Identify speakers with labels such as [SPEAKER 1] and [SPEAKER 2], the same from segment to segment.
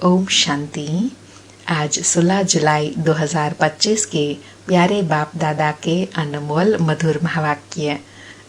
[SPEAKER 1] ओम शांति। आज 16 जुलाई 2025 के प्यारे बाप दादा के अनमोल मधुर महावाक्य।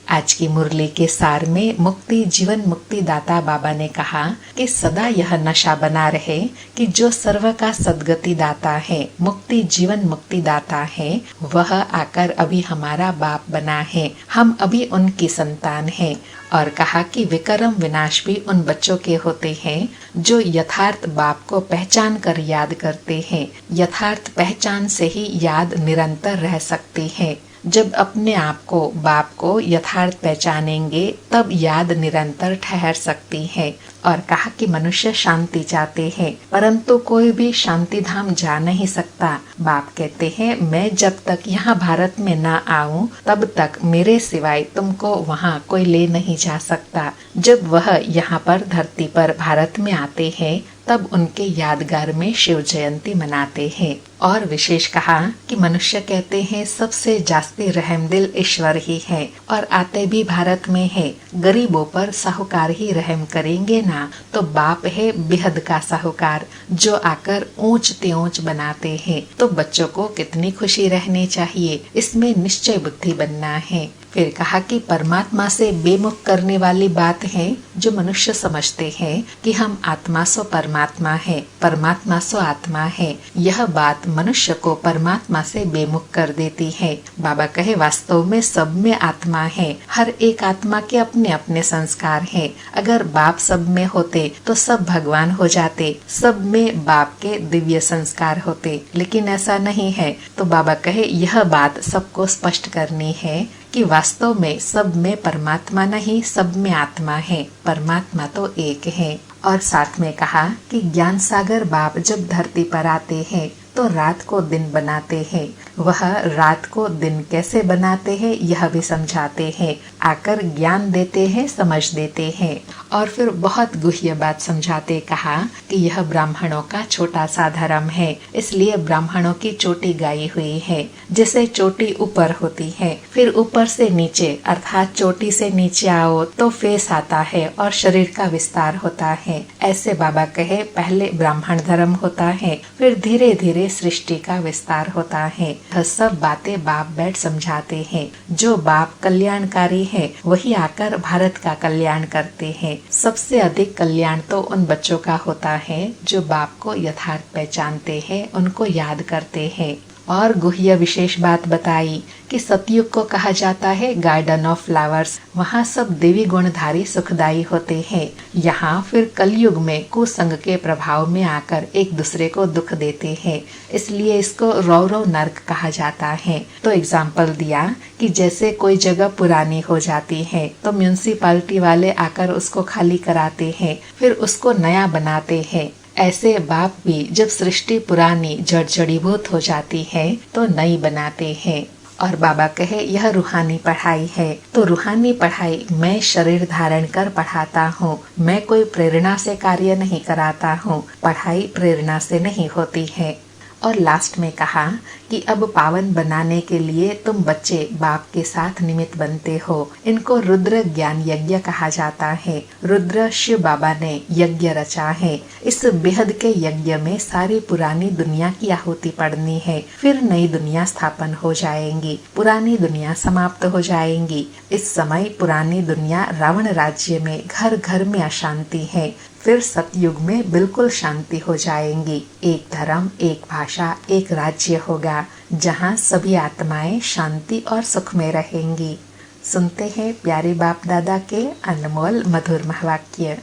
[SPEAKER 1] आज की मुरली के सार में मुक्ति जीवन मुक्ति दाता बाबा ने कहा कि सदा यह नशा बना रहे कि जो सर्व का सद्गति दाता है, मुक्ति जीवन मुक्ति दाता है, वह आकर अभी हमारा बाप बना है। हम अभी उनकी संतान हैं। और कहा कि विक्रम विनाश भी उन बच्चों के होते हैं जो यथार्थ बाप को पहचान कर याद करते हैं। यथार्थ पहचान से ही याद निरंतर रह सकती है। जब अपने आप को बाप को यथार्थ पहचानेंगे तब याद निरंतर ठहर सकती है। और कहा कि मनुष्य शांति चाहते हैं परंतु कोई भी शांति धाम जा नहीं सकता। बाप कहते हैं मैं जब तक यहाँ भारत में न आऊं तब तक मेरे सिवाय तुमको वहाँ कोई ले नहीं जा सकता। जब वह यहाँ पर धरती पर भारत में आते हैं तब उनके यादगार में शिव जयंती मनाते हैं। और विशेष कहा कि मनुष्य कहते हैं सबसे जास्ती रहमदिल ईश्वर ही है और आते भी भारत में है। गरीबों पर साहूकार ही रहम करेंगे ना तो बाप है बेहद का साहूकार जो आकर ऊंच ते ऊंच बनाते हैं। तो बच्चों को कितनी खुशी रहनी चाहिए, इसमें निश्चय बुद्धि बनना है। फिर कहा कि परमात्मा से बेमुख करने वाली बात है जो मनुष्य समझते हैं कि हम आत्मा सो परमात्मा है, परमात्मा सो आत्मा है। यह बात मनुष्य को परमात्मा से बेमुख कर देती है। बाबा कहे वास्तव में सब में आत्मा है। हर एक आत्मा के अपने अपने संस्कार हैं। अगर बाप सब में होते तो सब भगवान हो जाते, सब में बाप के दिव्य संस्कार होते, लेकिन ऐसा नहीं है। तो बाबा कहे यह बात सबको स्पष्ट करनी है कि वास्तव में सब में परमात्मा नहीं, सब में आत्मा है। परमात्मा तो एक है। और साथ में कहा कि ज्ञान सागर बाप जब धरती पर आते हैं तो रात को दिन बनाते हैं। वह रात को दिन कैसे बनाते हैं यह भी समझाते हैं। आकर ज्ञान देते हैं, समझ देते हैं और फिर बहुत गुह्य बात समझाते। कहा कि यह ब्राह्मणों का छोटा सा धर्म है, इसलिए ब्राह्मणों की चोटी गाई हुई है। जैसे चोटी ऊपर होती है, फिर ऊपर से नीचे अर्थात चोटी से नीचे आओ तो फेस आता है और शरीर का विस्तार होता है। ऐसे बाबा कहे पहले ब्राह्मण धर्म होता है, फिर धीरे धीरे सृष्टि का विस्तार होता है। यह सब बातें बाप बैठ समझाते हैं। जो बाप कल्याणकारी है वही आकर भारत का कल्याण करते हैं। सबसे अधिक कल्याण तो उन बच्चों का होता है जो बाप को यथार्थ पहचानते हैं, उनको याद करते हैं। और गुह्य विशेष बात बताई कि सतयुग को कहा जाता है गार्डन ऑफ फ्लावर्स। वहाँ सब देवी गुणधारी सुखदायी होते हैं। यहाँ फिर कलयुग में कुसंग के प्रभाव में आकर एक दूसरे को दुख देते हैं, इसलिए इसको रौरव नर्क कहा जाता है। तो एग्जाम्पल दिया कि जैसे कोई जगह पुरानी हो जाती है तो म्यूनिसिपालिटी वाले आकर उसको खाली कराते हैं, फिर उसको नया बनाते हैं। ऐसे बाप भी जब सृष्टि पुरानी जड़जड़ीभूत हो जाती है तो नई बनाते हैं। और बाबा कहे यह रूहानी पढ़ाई है। तो रूहानी पढ़ाई मैं शरीर धारण कर पढ़ाता हूँ, मैं कोई प्रेरणा से कार्य नहीं कराता हूँ। पढ़ाई प्रेरणा से नहीं होती है। और लास्ट में कहा कि अब पावन बनाने के लिए तुम बच्चे बाप के साथ निमित्त बनते हो। इनको रुद्र ज्ञान यज्ञ कहा जाता है। रुद्र शिव बाबा ने यज्ञ रचा है। इस बेहद के यज्ञ में सारी पुरानी दुनिया की आहुति पड़नी है, फिर नई दुनिया स्थापन हो जाएंगी, पुरानी दुनिया समाप्त हो जाएंगी। इस समय पुरानी दुनिया रावण राज्य में घर घर में अशांति है, फिर सतयुग में बिल्कुल शांति हो जाएंगी। एक धर्म, एक भाषा, एक राज्य होगा जहाँ सभी आत्माएं शांति और सुख में रहेंगी। सुनते हैं प्यारे बाप दादा के अनमोल मधुर महावाक्य।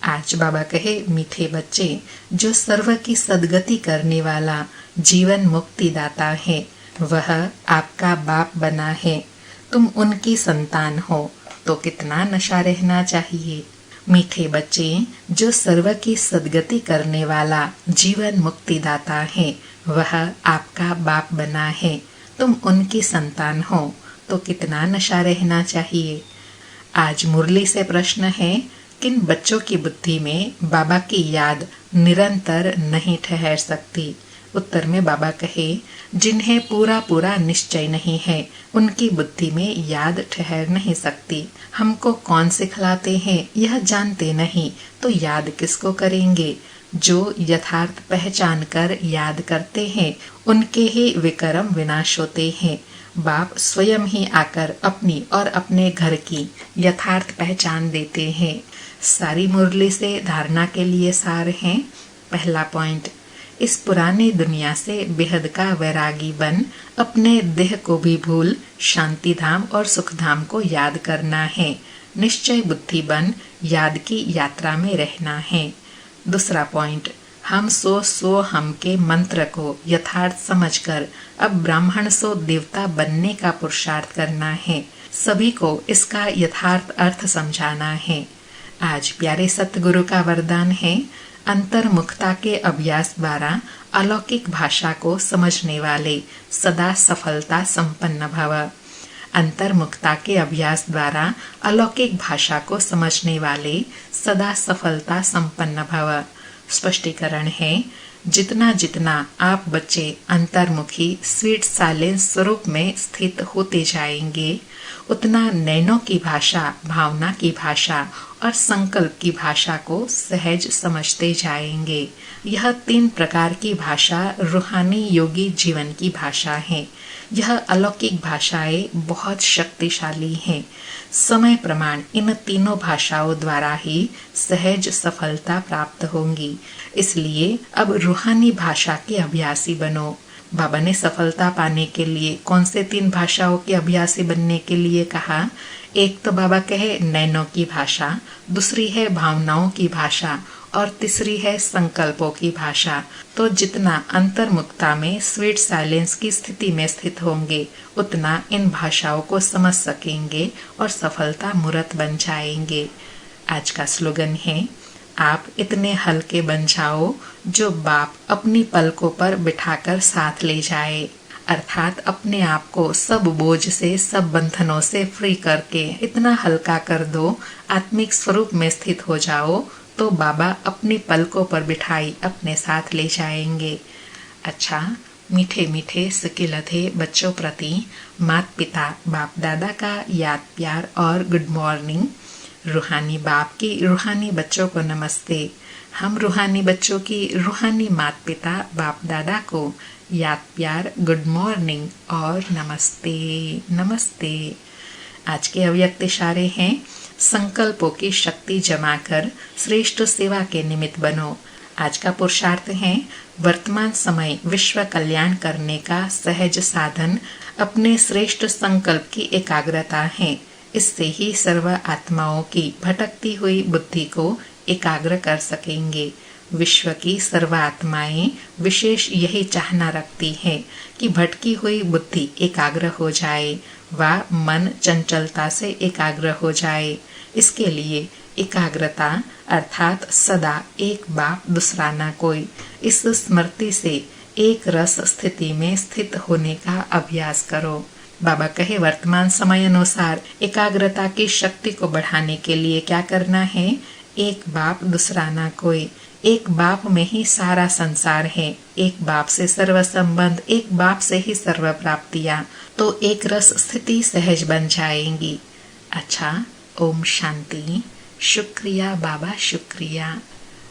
[SPEAKER 1] आज बाबा कहे मीठे बच्चे, जो सर्व की सदगति करने वाला जीवन मुक्ति दाता है वह आपका बाप बना है। तुम उनकी संतान हो तो कितना नशा रहना चाहिए। मीठे बच्चे, जो सर्व की सदगति करने वाला जीवन मुक्ति दाता है वह आपका बाप बना है। तुम उनकी संतान हो तो कितना नशा रहना चाहिए। आज मुरली से प्रश्न है, किन बच्चों की बुद्धि में बाबा की याद निरंतर नहीं ठहर सकती। उत्तर में बाबा कहे, जिन्हें पूरा पूरा निश्चय नहीं है उनकी बुद्धि में याद ठहर नहीं सकती। हमको कौन सिखलाते हैं यह जानते नहीं तो याद किसको करेंगे। जो यथार्थ पहचान कर याद करते हैं उनके ही विक्रम विनाश होते हैं। बाप स्वयं ही आकर अपनी और अपने घर की यथार्थ पहचान देते हैं। सारी मुरली से धारणा के लिए सार है। पहला पॉइंट, इस पुरानी दुनिया से बेहद का वैरागी बन अपने देह को भी भूल शांति धाम और सुख धाम को याद करना है। निश्चय बुद्धि बन याद की यात्रा में रहना है। दूसरा पॉइंट, हम सो हम के मंत्र को यथार्थ समझकर अब ब्राह्मण सो देवता बनने का पुरुषार्थ करना है। सभी को इसका यथार्थ अर्थ समझाना है। आज प्यारे सतगुरु का वरदान है, अंतर्मुखता के अभ्यास द्वारा अलौकिक भाषा को समझने वाले सदा सफलता संपन्न भव। अंतर्मुखता के अभ्यास द्वारा अलौकिक भाषा को समझने वाले सदा सफलता संपन्न भव। स्पष्टीकरण है, जितना जितना आप बच्चे अंतर्मुखी स्वीट साइलेंस स्वरूप में स्थित होते जाएंगे, उतना नैनों की भाषा, भावना की भाषा और संकल्प की भाषा को सहज समझते जाएंगे। यह 3 प्रकार की भाषा रूहानी योगी जीवन की भाषा है। यह अलौकिक भाषाएं बहुत शक्तिशाली हैं। समय प्रमाण इन तीनों भाषाओं द्वारा ही सहज सफलता प्राप्त होंगी। इसलिए अब रूहानी भाषा के अभ्यासी बनो। बाबा ने सफलता पाने के लिए कौन से 3 भाषाओं के अभ्यासी बनने के लिए कहा? एक तो बाबा कहे नैनों की भाषा, दूसरी है भावनाओं की भाषा और तीसरी है संकल्पों की भाषा। तो जितना अंतर्मुखता में स्वीट साइलेंस की स्थिति में स्थित होंगे, उतना इन भाषाओं को समझ सकेंगे और सफलता मूर्त बन जाएंगे। आज का स्लोगन है, आप इतने हल्के बन जाओ जो बाप अपनी पलकों पर बिठाकर साथ ले जाए। अर्थात अपने आप को सब बोझ से, सब बंधनों से फ्री करके इतना हल्का कर दो, आत्मिक स्वरूप में स्थित हो जाओ, तो बाबा अपनी पलकों पर बिठाई अपने साथ ले जाएंगे। अच्छा, मीठे मीठे सिकिलधे बच्चों प्रति माता पिता बाप दादा का याद प्यार और गुड मॉर्निंग। रूहानी बाप की रूहानी बच्चों को नमस्ते। हम रूहानी बच्चों की रूहानी माता पिता बाप दादा को याद प्यार, गुड मॉर्निंग और नमस्ते नमस्ते। आज के अव्यक्त इशारे हैं, संकल्पों की शक्ति जमा कर श्रेष्ठ सेवा के निमित्त बनो। आज का पुरुषार्थ है, वर्तमान समय विश्व कल्याण करने का सहज साधन अपने श्रेष्ठ संकल्प की एकाग्रता है। इससे ही सर्व आत्माओं की भटकती हुई बुद्धि को एकाग्र कर सकेंगे। विश्व की सर्व आत्माएं विशेष यही चाहना रखती है कि भटकी हुई बुद्धि एकाग्र हो जाए व मन चंचलता से एकाग्र हो जाए। इसके लिए एकाग्रता अर्थात सदा एक बाप दूसरा ना कोई, इस स्मृति से एक रस स्थिति में स्थित होने का अभ्यास करो। बाबा कहे, वर्तमान समय अनुसार एकाग्रता की शक्ति को बढ़ाने के लिए क्या करना है? एक बाप दूसरा ना कोई। एक बाप में ही सारा संसार है। एक बाप से सर्व संबंध, एक बाप से ही सर्व प्राप्तियां। तो एक रस स्थिति सहज बन जाएंगी। अच्छा, ओम शांति। शुक्रिया बाबा, शुक्रिया।